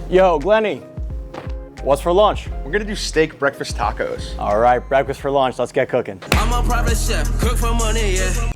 Yo, Glenny, what's for lunch? We're gonna do steak breakfast tacos. All right, breakfast for lunch. Let's get cooking. I'm a private chef, cook for money, yeah.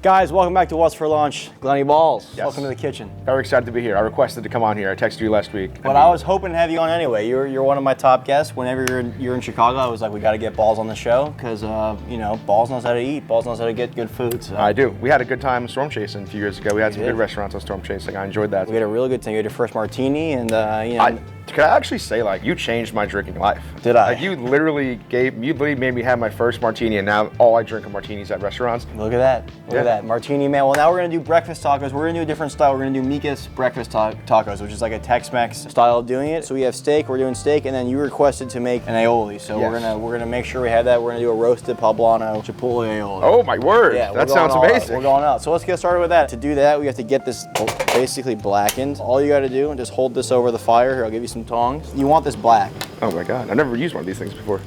Guys, welcome back to What's for Lunch. Glenny Balls, Yes. welcome to the kitchen. Very excited to be here. I requested to come on here. I texted you last week. But I was hoping to have you on anyway. You're one of my top guests. Whenever you're in Chicago, I was like, we got to get Balls on the show because you know, Balls knows how to eat. Balls knows how to get good food. So. I do. We had a good time storm chasing a few years ago. We had some good restaurants on storm chasing. I enjoyed that. We had a really good time. You had your first martini, and you know. Can I actually say, like, you changed my drinking life? Did I? Like, you literally made me have my first martini, and now all I drink are martinis at restaurants. Look at that. Look at that. Martini man. Well, now we're going to do breakfast tacos. We're going to do a different style. We're going to do Migas Breakfast Tacos, which is like a Tex-Mex style of doing it. So we have steak. We're doing steak, and then you requested to make an aioli. So we're gonna make sure we have that. We're going to do a Roasted Poblano Chipotle Aioli. Oh, my word. Yeah, that sounds amazing. We're going out. So let's get started with that. To do that, we have to get this basically blackened. All you got to do is just hold this over the fire. Here, I'll give you some tongs. You want this black. Oh, my God. I've never used one of these things before.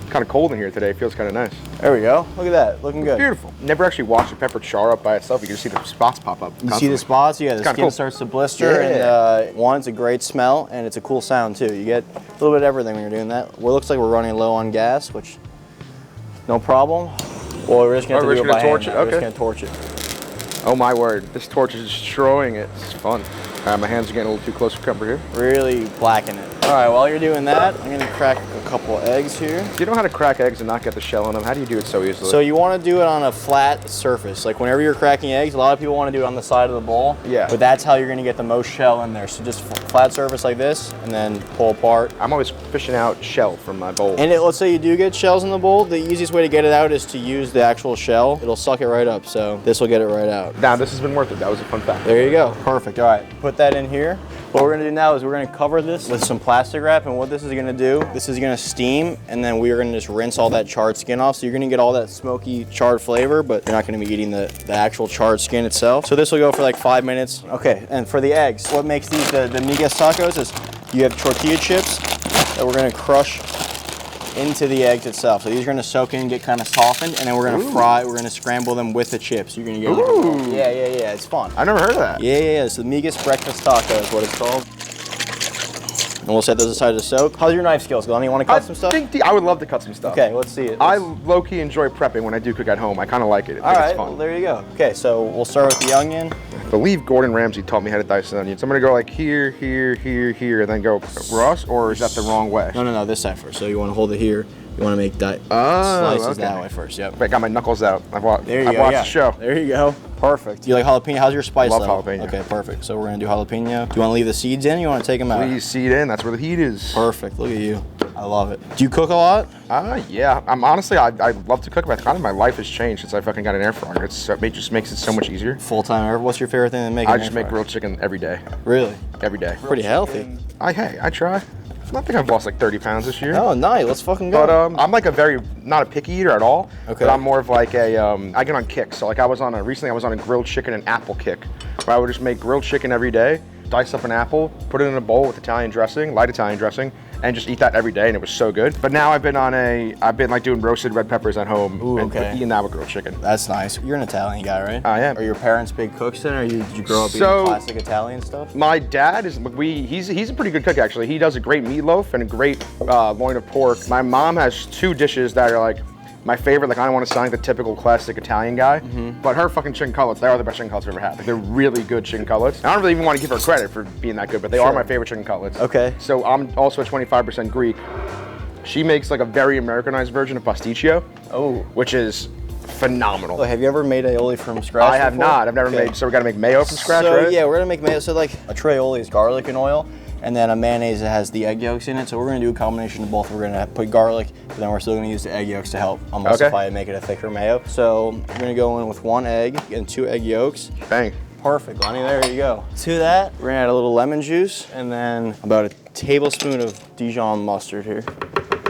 Kind of cold in here today. It feels kind of nice. There we go. Look at that. Looking good. Beautiful. Never actually watched a pepper char up by itself. You can just see the spots pop up. You see the spots? Yeah, the skin starts to blister. Yeah. And one, it's a great smell, and it's a cool sound too. You get a little bit of everything when you're doing that. Well, it looks like we're running low on gas, which no problem. Well, we're just gonna have to do it by hand. We're just gonna torch it. Oh my word, this torch is destroying it. It's fun. My hands are getting a little too close for comfort here. Really blacken it. All right, while you're doing that, I'm gonna crack a couple eggs here. Do you know how to crack eggs and not get the shell in them? How do you do it so easily? So you want to do it on a flat surface. Like whenever you're cracking eggs, a lot of people want to do it on the side of the bowl. Yeah. But that's how you're gonna get the most shell in there. So just flat surface like this, and then pull apart. I'm always fishing out shell from my bowl. And let's say you do get shells in the bowl, the easiest way to get it out is to use the actual shell. It'll suck it right up, so this will get it right out. Now this has been worth it. That was a fun fact. There you go. Perfect. All right, put that in here. What we're gonna do now is we're gonna cover this with some plastic wrap, and what this is gonna do, this is gonna steam, and then we're gonna just rinse all that charred skin off. So you're gonna get all that smoky charred flavor, but you're not gonna be eating the actual charred skin itself. So this will go for like 5 minutes. Okay, and for the eggs, what makes these the Migas tacos is you have tortilla chips that we're gonna crush into the eggs itself. So these are gonna soak in and get kind of softened, and then we're gonna fry, we're gonna scramble them with the chips. You're gonna get like yeah, it's fun. I never heard of that. Yeah, it's the Migas Breakfast Taco is what it's called. And we'll set those aside to soak. How's your knife skills, Glenn? You wanna cut some stuff? I would love to cut some stuff. Okay, let's see it. I low-key enjoy prepping when I do cook at home. I kind of like it. All right, it's fun. well, there you go. Okay, so we'll start with the onion. I believe Gordon Ramsay taught me how to dice an onion. So I'm gonna go like here, here, here, here, and then go across, or is that the wrong way? No, this side first. So you wanna hold it here. You wanna make slices that way first, yep. I got my knuckles out. I've watched There you go, the show. There you go. Perfect. Do you like jalapeno? How's your spice level? Love jalapeno. Okay, perfect. So we're gonna do jalapeno. Do you wanna leave the seeds in or you wanna take them out? Please seed in, that's where the heat is. Perfect, look at you. I love it. Do you cook a lot? Yeah. I'm honestly, I love to cook, but kind of my life has changed since I fucking got an air fryer. It just makes it so much easier. Full-time. What's your favorite thing to make? I just make grilled chicken every day. Really? Every day. Pretty healthy. I try. I think I've lost like 30 pounds this year. Oh, nice. Let's fucking go. But I'm like not a picky eater at all. Okay. But I'm more of like I get on kicks. So like recently I was on a grilled chicken and apple kick, where I would just make grilled chicken every day, dice up an apple, put it in a bowl with Italian dressing, light Italian dressing, and just eat that every day, and it was so good. But now I've been like doing roasted red peppers at home and eating that with grilled chicken. That's nice. You're an Italian guy, right? I am. Are your parents big cooks then, or did you grow up eating classic Italian stuff? My dad he's a pretty good cook actually. He does a great meatloaf and a great loin of pork. My mom has two dishes that are like my favorite. Like I don't want to sound like the typical classic Italian guy, but her fucking chicken cutlets, they are the best chicken cutlets I've ever had. Like, they're really good chicken cutlets. I don't really even want to give her credit for being that good, but they are my favorite chicken cutlets. Okay. So I'm also a 25% Greek. She makes like a very Americanized version of pasticcio, which is phenomenal. Have you ever made aioli from scratch? I have not. I've never made. So we got to make mayo from scratch, right? Yeah, we're gonna make mayo. So like a tray aioli is garlic and oil, and then a mayonnaise that has the egg yolks in it. So we're gonna do a combination of both. We're gonna put garlic, but then we're still gonna use the egg yolks to help emulsify and make it a thicker mayo. So we're gonna go in with 1 egg and 2 egg yolks. Bang. Perfect, Lonnie, there you go. To that, we're gonna add a little lemon juice and then about a tablespoon of Dijon mustard here.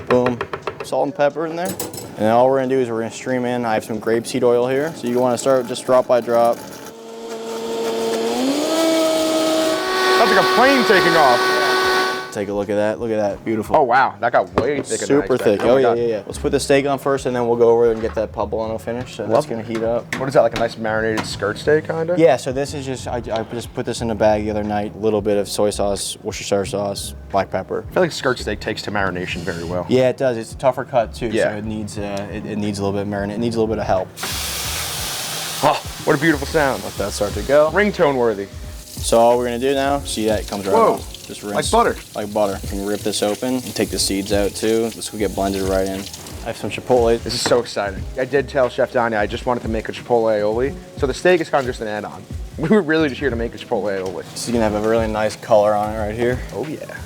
Boom, salt and pepper in there. And then all we're gonna do is we're gonna stream in. I have some grapeseed oil here. So you wanna start just drop by drop. That's like a plane taking off. Take a look at that. Look at that. Beautiful. Oh wow, that got way thicker. Super than I expected. thick. Oh, my yeah, God. yeah, yeah. Let's put the steak on first, and then we'll go over and get that poblano finished. So that's gonna heat up. What is that, like a nice marinated skirt steak kind of? Yeah. So this is just I just put this in a bag the other night. A little bit of soy sauce, Worcestershire sauce, black pepper. I feel like skirt steak takes to marination very well. Yeah, it does. It's a tougher cut too. Yeah. So it needs it needs a little bit of marinade. It needs a little bit of help. Oh, what a beautiful sound. Let that start to go. Ringtone worthy. So all we're gonna do now, see that it comes right Whoa. off. Just rinse. Like butter. Like butter. You can rip this open and take the seeds out too. This will get blended right in. I have some chipotle. This is so exciting. I did tell Chef Donny I just wanted to make a chipotle aioli. So the steak is kind of just an add-on. We were really just here to make a chipotle aioli. This is gonna have a really nice color on it right here. Oh yeah.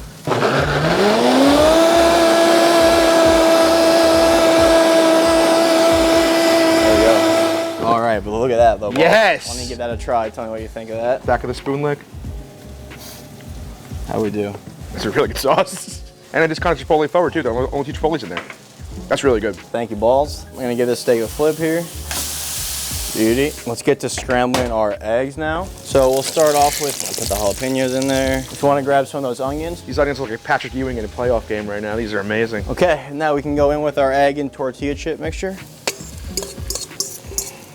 There we go. All right, but look at that though. Bob. Yes! Why don't you give that a try? Tell me what you think of that. Back of the spoon lick. How we do? It's a really good sauce. And it is kind of chipotle forward too. There are only 2 chipotles in there. That's really good. Thank you, Balls. I'm gonna give this steak a flip here. Beauty. Let's get to scrambling our eggs now. So we'll start off with, I'll put the jalapenos in there. If you wanna grab some of those onions. These onions look like Patrick Ewing in a playoff game right now. These are amazing. Okay, now we can go in with our egg and tortilla chip mixture.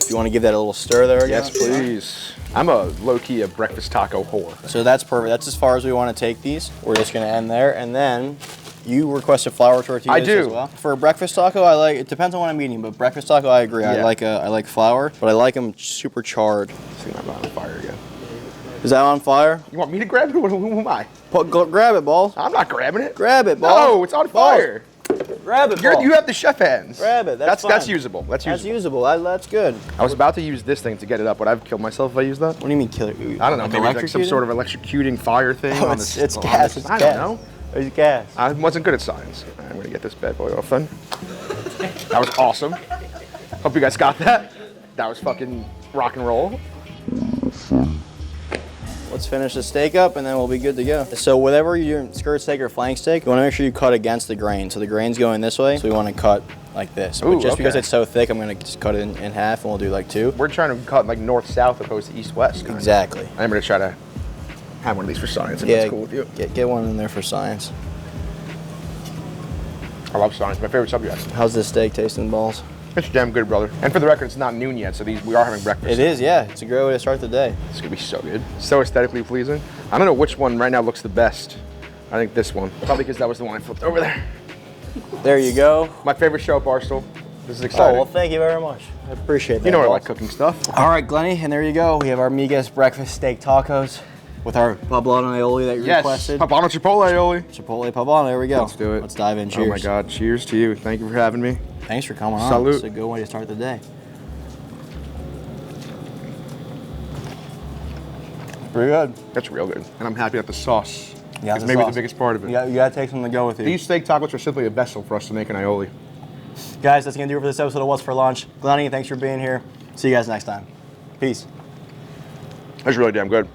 If you wanna give that a little stir there again. Yes, please. I'm a low-key a breakfast taco whore. So that's perfect. That's as far as we wanna take these. We're just gonna end there, and then you requested flour tortillas I do. as well. For a breakfast taco, I like, it depends on what I'm eating, but breakfast taco, I agree. Yeah. I like flour, but I like them super charred. It's gonna be on fire again. Is that on fire? You want me to grab it? Who am I? Grab it, Balls. I'm not grabbing it. Grab it, Balls. No, it's on Balls. fire. Grab it, Balls. You have the chef hands. Grab it. That's That's fine. usable. That's That's usable. usable. That's good. I was about to use this thing to get it up, but I've killed myself if I use that. What do you mean kill it? I don't know. Like Maybe it's like some electrocuted? sort of electrocuting fire thing Oh, on it's this. gas. It's I gas. don't know. It's gas. I wasn't good at science. All right, I'm gonna get this bad boy off then. That was awesome. Hope you guys got that. That was fucking rock and roll. Let's finish the steak up and then we'll be good to go. So whatever your skirt steak or flank steak, you wanna make sure you cut against the grain. So the grain's going this way, so we wanna cut like this. Ooh, But just because okay. it's so thick, I'm gonna just cut it in half and we'll do like 2. We're trying to cut like north-south opposed to east-west. Exactly. I'm gonna try to have one of these for science if Yeah, that's cool with you. get one in there for science. I love science, my favorite subject. How's this steak tasting, Balls? It's damn good, brother. And for the record, it's not noon yet, so we are having breakfast. It is, yeah. It's a great way to start the day. It's gonna be so good. So aesthetically pleasing. I don't know which one right now looks the best. I think this one. Probably because that was the one I flipped over there. There you go. My favorite show at Barstool. This is Oh, exciting. well, thank you very much. I appreciate that. You know I Balls. like cooking stuff. All right, Glenny, and there you go. We have our Migas Breakfast Steak Tacos with our poblano aioli that you Yes, requested. Poblano Chipotle Aioli. Chipotle poblano, there we go. Let's do it. Let's dive in, cheers. Oh my God, cheers to you. Thank you for having me. Thanks for coming on. Salute. It's a good way to start the day. Pretty good. That's real good. And I'm happy that the sauce Yeah, is the maybe sauce. the biggest part of it. You gotta take something to go with you. These steak tacos are simply a vessel for us to make an aioli. Guys, that's gonna do it for this episode of What's for Lunch. Glenny, thanks for being here. See you guys next time. Peace. That's really damn good.